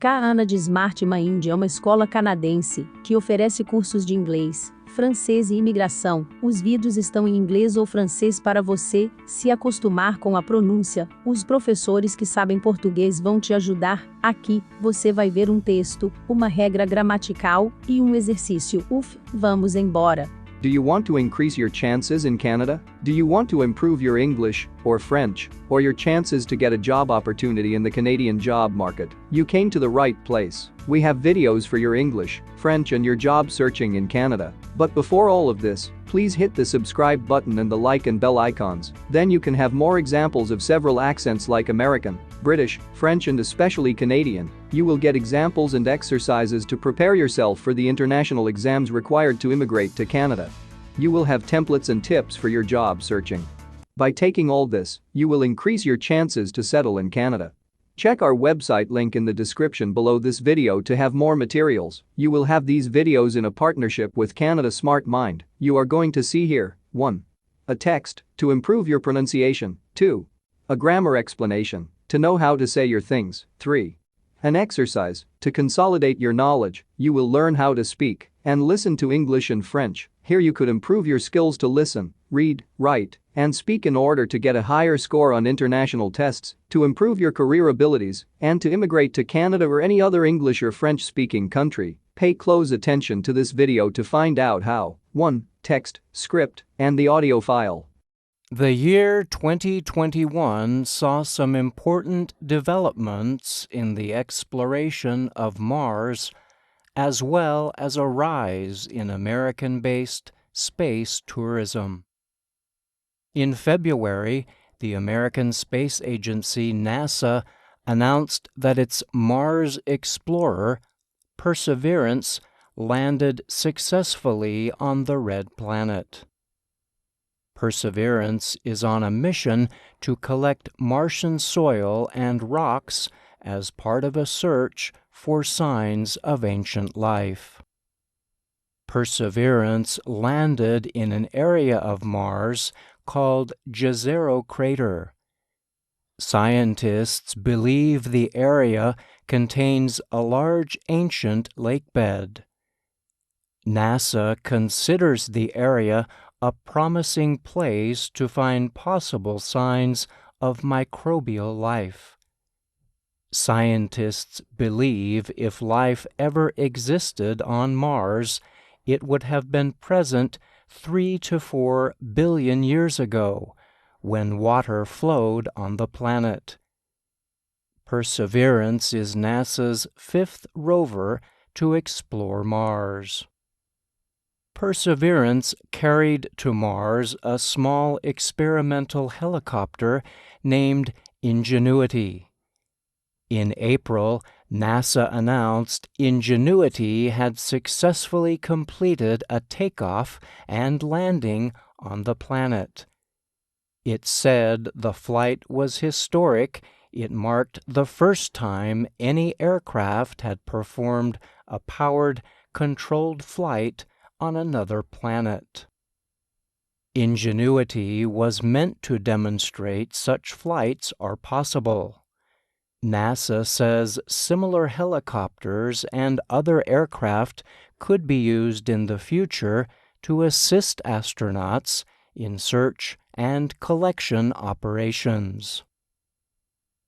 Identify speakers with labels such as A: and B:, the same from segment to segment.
A: Canada Smart Mind é uma escola canadense que oferece cursos de inglês, francês e imigração. Os vídeos estão em inglês ou francês para você se acostumar com a pronúncia. Os professores que sabem português vão te ajudar. Aqui, você vai ver um texto, uma regra gramatical e um exercício. Vamos embora!
B: Do you want to increase your chances in Canada? Do you want to improve your English, or French, or your chances to get a job opportunity in the Canadian job market? You came to the right place. We have videos for your English, French and your job searching in Canada. But before all of this, please hit the subscribe button and the like and bell icons. Then you can have more examples of several accents like American, British, French and especially Canadian. You will get examples and exercises to prepare yourself for the international exams required to immigrate to Canada. You will have templates and tips for your job searching. By taking all this, you will increase your chances to settle in Canada. Check our website link in the description below this video to have more materials. You will have these videos in a partnership with Canada Smart Mind. You are going to see here 1. A text to improve your pronunciation. 2. A grammar explanation to know how to say your things. 3. An exercise to consolidate your knowledge. You will learn how to speak and listen to English and French. Here you could improve your skills to listen, read, write, and speak in order to get a higher score on international tests, to improve your career abilities, and to immigrate to Canada or any other English or French-speaking country. Pay close attention to this video to find out how. 1. Text, script, and the audio file.
C: The year 2021 saw some important developments in the exploration of Mars, as well as a rise in American-based space tourism. In February, the American Space Agency NASA announced that its Mars explorer, Perseverance, landed successfully on the Red Planet. Perseverance is on a mission to collect Martian soil and rocks as part of a search for signs of ancient life. Perseverance landed in an area of Mars called Jezero Crater. Scientists believe the area contains a large ancient lakebed. NASA considers the area a promising place to find possible signs of microbial life. Scientists believe if life ever existed on Mars, it would have been present 3 to 4 billion years ago, when water flowed on the planet. Perseverance is NASA's 5th rover to explore Mars. Perseverance carried to Mars a small experimental helicopter named Ingenuity. In April, NASA announced Ingenuity had successfully completed a takeoff and landing on the planet. It said the flight was historic. It marked the first time any aircraft had performed a powered, controlled flight on another planet. Ingenuity was meant to demonstrate such flights are possible. NASA says similar helicopters and other aircraft could be used in the future to assist astronauts in search and collection operations.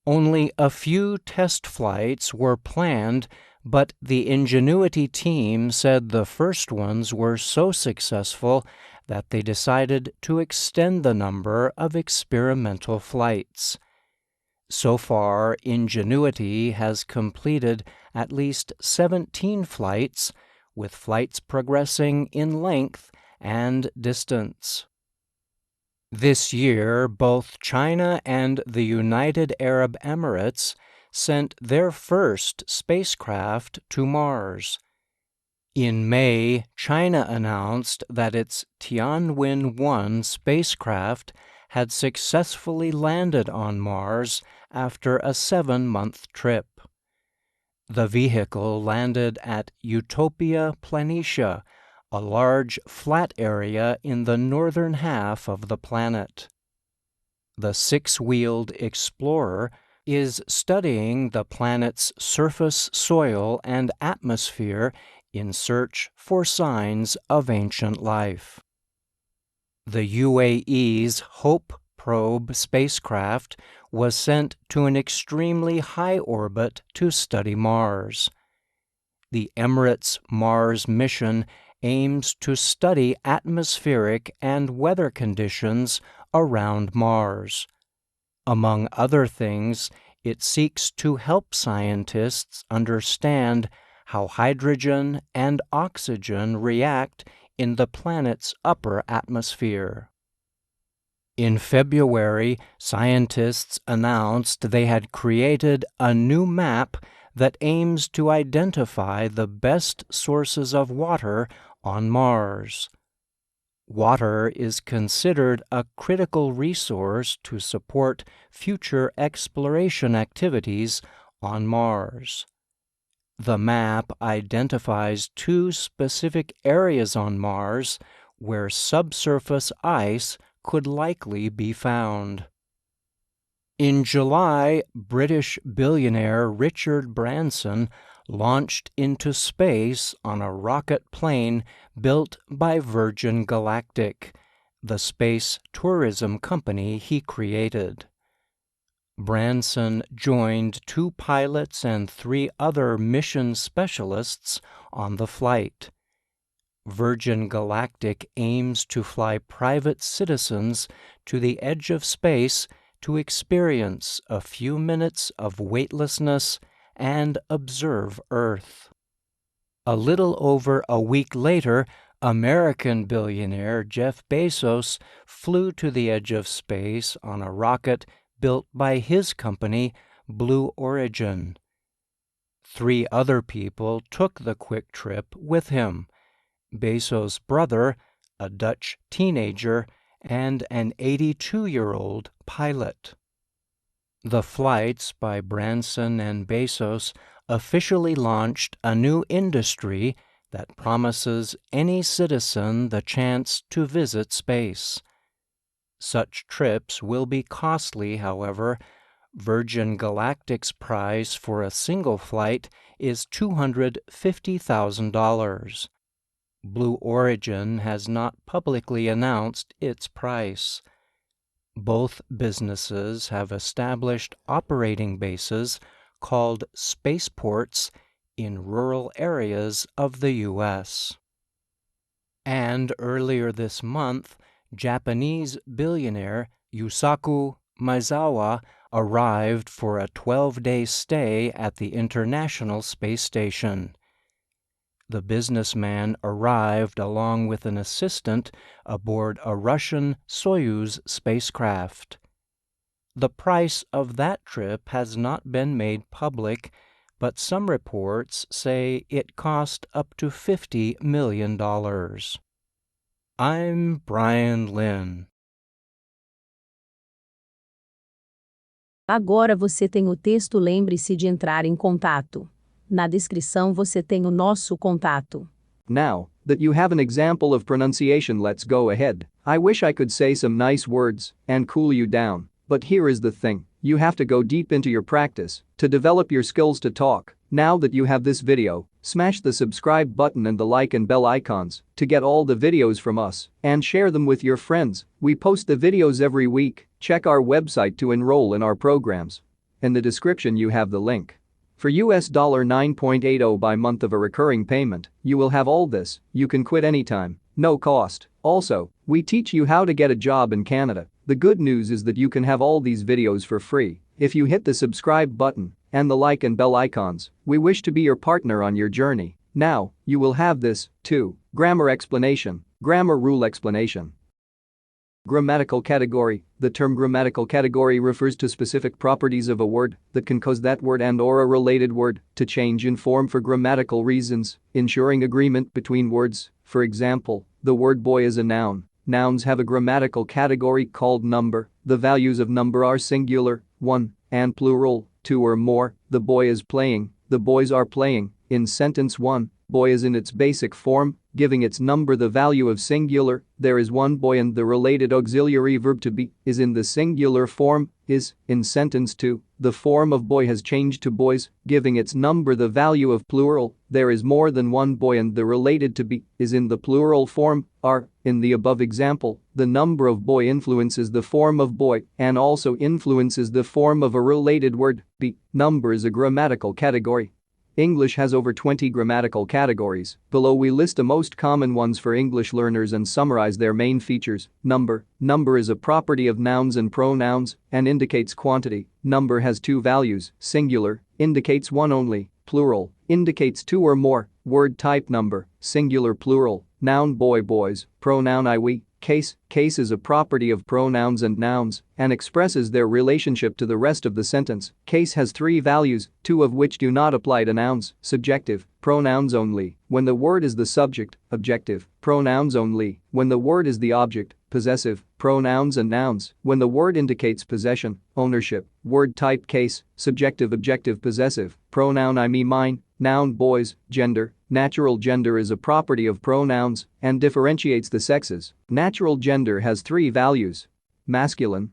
C: Only a few test flights were planned, but the Ingenuity team said the first ones were so successful that they decided to extend the number of experimental flights. So far, Ingenuity has completed at least 17 flights, with flights progressing in length and distance. This year, both China and the United Arab Emirates sent their first spacecraft to Mars. In May, China announced that its Tianwen-1 spacecraft had successfully landed on Mars after a 7-month trip. The vehicle landed at Utopia Planitia, a large flat area in the northern half of the planet. The 6-wheeled Explorer, is studying the planet's surface, soil, and atmosphere in search for signs of ancient life. The UAE's HOPE probe spacecraft was sent to an extremely high orbit to study Mars. The Emirates Mars mission aims to study atmospheric and weather conditions around Mars. Among other things, it seeks to help scientists understand how hydrogen and oxygen react in the planet's upper atmosphere. In February, scientists announced they had created a new map that aims to identify the best sources of water on Mars. Water is considered a critical resource to support future exploration activities on Mars. The map identifies 2 specific areas on Mars where subsurface ice could likely be found. In July, British billionaire Richard Branson launched into space on a rocket plane built by Virgin Galactic, the space tourism company he created. Branson joined 2 pilots and 3 other mission specialists on the flight. Virgin Galactic aims to fly private citizens to the edge of space to experience a few minutes of weightlessness and observe Earth. A little over a week later, American billionaire Jeff Bezos flew to the edge of space on a rocket built by his company, Blue Origin. 3 other people took the quick trip with him: Bezos' brother, a Dutch teenager, and an 82-year-old pilot. The flights by Branson and Bezos officially launched a new industry that promises any citizen the chance to visit space. Such trips will be costly, however. Virgin Galactic's price for a single flight is $250,000. Blue Origin has not publicly announced its price. Both businesses have established operating bases called spaceports in rural areas of the U.S. And earlier this month, Japanese billionaire Yusaku Maezawa arrived for a 12-day stay at the International Space Station. The businessman arrived along with an assistant aboard a Russian Soyuz spacecraft. The price of that trip has not been made public, but some reports say it cost up to $50 million. I'm Brian Lynn.
A: Agora você tem o texto. Lembre-se de entrar em contato. Na descrição você tem o nosso contato.
B: Now that you have an example of pronunciation, let's go ahead. I wish I could say some nice words and cool you down, but here is the thing: you have to go deep into your practice to develop your skills to talk. Now that you have this video, smash the subscribe button and the like and bell icons to get all the videos from us and share them with your friends. We post the videos every week. Check our website to enroll in our programs. In the description you have the link. For $9.80 by month of a recurring payment, you will have all this. You can quit anytime, no cost. Also, we teach you how to get a job in Canada. The good news is that you can have all these videos for free if you hit the subscribe button and the like and bell icons. We wish to be your partner on your journey. Now, you will have this, too. Grammar explanation, grammar rule explanation. Grammatical category. The term grammatical category refers to specific properties of a word that can cause that word and/or a related word to change in form for grammatical reasons, ensuring agreement between words. For example, the word boy is a noun. Nouns have a grammatical category called number. The values of number are singular, 1, and plural, 2 or more. The boy is playing, the boys are playing. In sentence 1, boy is in its basic form, giving its number the value of singular, there is one boy, and the related auxiliary verb to be is in the singular form, is, in sentence 2, the form of boy has changed to boys, giving its number the value of plural, there is more than one boy, and the related to be is in the plural form, are, in the above example, the number of boy influences the form of boy and also influences the form of a related word, be. Number is a grammatical category. English has over 20 grammatical categories. Below we list the most common ones for English learners and summarize their main features. Number. Number is a property of nouns and pronouns and indicates quantity. Number has two values. Singular indicates one only. Plural indicates two or more. Word type number. Singular plural. Noun boy boys. Pronoun I we. Case. Case is a property of pronouns and nouns and expresses their relationship to the rest of the sentence. Case has three values, two of which do not apply to nouns. Subjective, pronouns only, when the word is the subject. Objective, pronouns only, when the word is the object. Possessive, pronouns and nouns, when the word indicates possession, ownership. Word type case, subjective objective possessive, pronoun I me mine, noun boys, gender. Natural gender is a property of pronouns and differentiates the sexes. Natural gender has three values. Masculine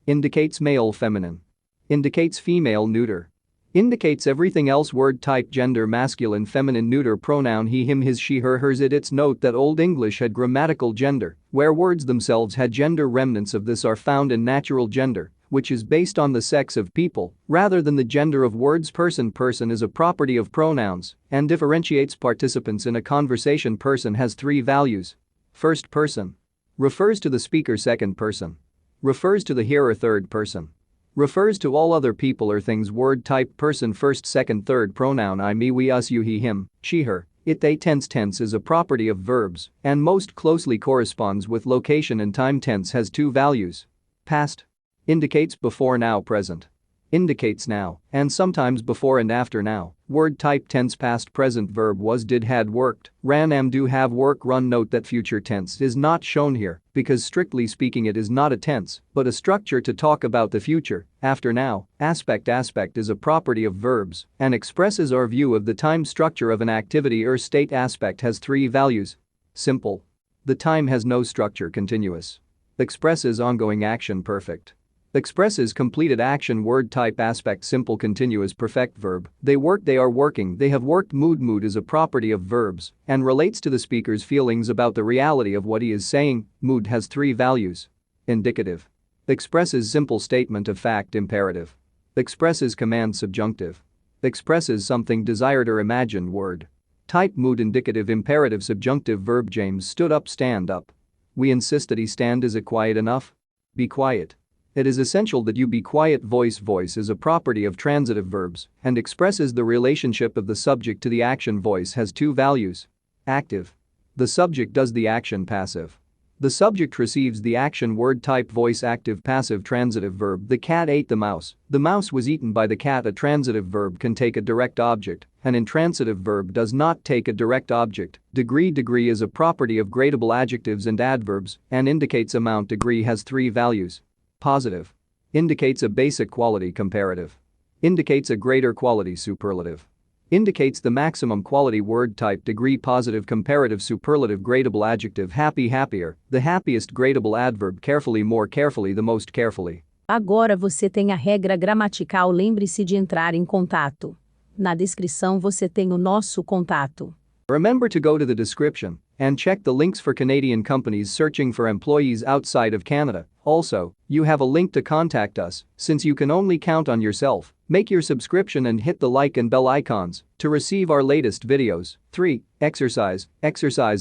B: indicates male feminine, indicates female neuter, indicates everything else. Word type gender masculine feminine neuter pronoun he him his she her hers it. It's note that Old English had grammatical gender, where words themselves had gender. Remnants of this are found in natural gender, which is based on the sex of people rather than the gender of words. Person is a property of pronouns and differentiates participants in a conversation. Person has three values. First person refers to the speaker. Second person refers to the hearer. Third person refers to all other people or things. Word type person first second third pronoun I me we us you he him, she her, it they. Tense is a property of verbs and most closely corresponds with location and time. Tense has two values. Past indicates before now. Present indicates now and sometimes before and after now. Word type tense past present verb was did had worked, ran am do have work run. Note that future tense is not shown here because strictly speaking it is not a tense but a structure to talk about the future. After now, aspect is a property of verbs and expresses our view of the time structure of an activity or state. Aspect has three values. Simple, the time has no structure. Continuous, expresses ongoing action. Perfect, expresses completed action. Word type aspect simple continuous perfect verb, they work they are working they have worked. Mood is a property of verbs and relates to the speaker's feelings about the reality of what he is saying. Mood has three values. Indicative expresses simple statement of fact. Imperative expresses command. Subjunctive expresses something desired or imagined. Word type mood indicative imperative subjunctive verb. James stood up. Stand up. We insist that he stand. Is it quiet enough? Be quiet. It is essential that you be quiet. Voice is a property of transitive verbs and expresses the relationship of the subject to the action. Voice has two values. Active, the subject does the action. Passive, the subject receives the action. Word type voice active passive transitive verb. The cat ate the mouse. The mouse was eaten by the cat. A transitive verb can take a direct object, an intransitive verb does not take a direct object. Degree is a property of gradable adjectives and adverbs and indicates amount. Degree has three values. Positive indicates a basic quality. Comparative indicates a greater quality. Superlative indicates the maximum quality. Word type degree positive comparative superlative gradable adjective happy happier, the happiest gradable adverb carefully more carefully the most carefully.
A: Agora você tem a regra gramatical. Lembre-se de entrar em contato. Na descrição você tem o nosso contato.
B: Remember to go to the description and check the links for Canadian companies searching for employees outside of Canada. Also, you have a link to contact us, since you can only count on yourself. Make your subscription and hit the like and bell icons to receive our latest videos. 3. Exercise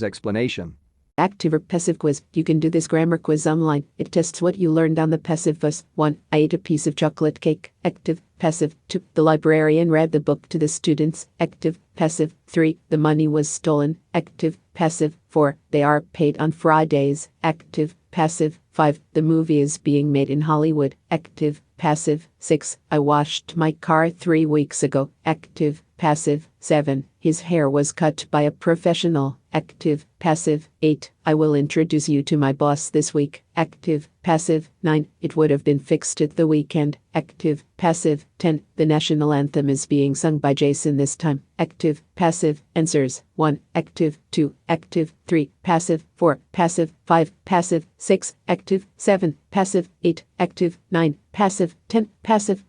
B: explanation.
D: Active or passive quiz. You can do this grammar quiz online. It tests what you learned on the passive quiz. 1. I ate a piece of chocolate cake. Active, passive. 2. The librarian read the book to the students. Active, passive. 3. The money was stolen. Active, passive. 4. They are paid on Fridays. Active, passive. 5. The movie is being made in Hollywood. Active, passive. 6. I washed my car 3 weeks ago. Active, passive. 7. His hair was cut by a professional. Active, passive. 8. I will introduce you to my boss this week. Active, passive. 9. It would have been fixed at the weekend. Active, passive. 10. The national anthem is being sung by Jason this time. Active, passive. Answers: 1. Active. 2. Active. 3. Passive. 4. Passive. 5. Passive. 6. Active. 7. Passive. 8. Active. 9. Passive. 10. Passive.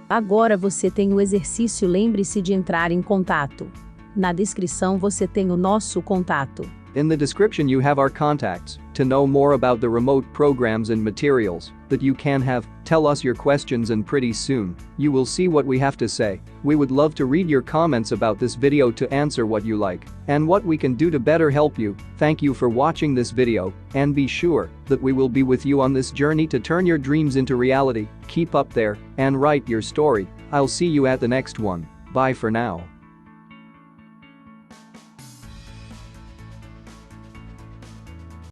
A: Agora você tem o exercício. Lembre-se de entrar em contato. Na descrição você tem o nosso contato.
B: In the description you have our contacts to know more about the remote programs and materials that you can have. Tell us your questions and pretty soon you will see what we have to say. We would love to read your comments about this video to answer what you like and what we can do to better help you. Thank you for watching this video and be sure that we will be with you on this journey to turn your dreams into reality. Keep up there and write your story. I'll see you at the next one. Bye for now.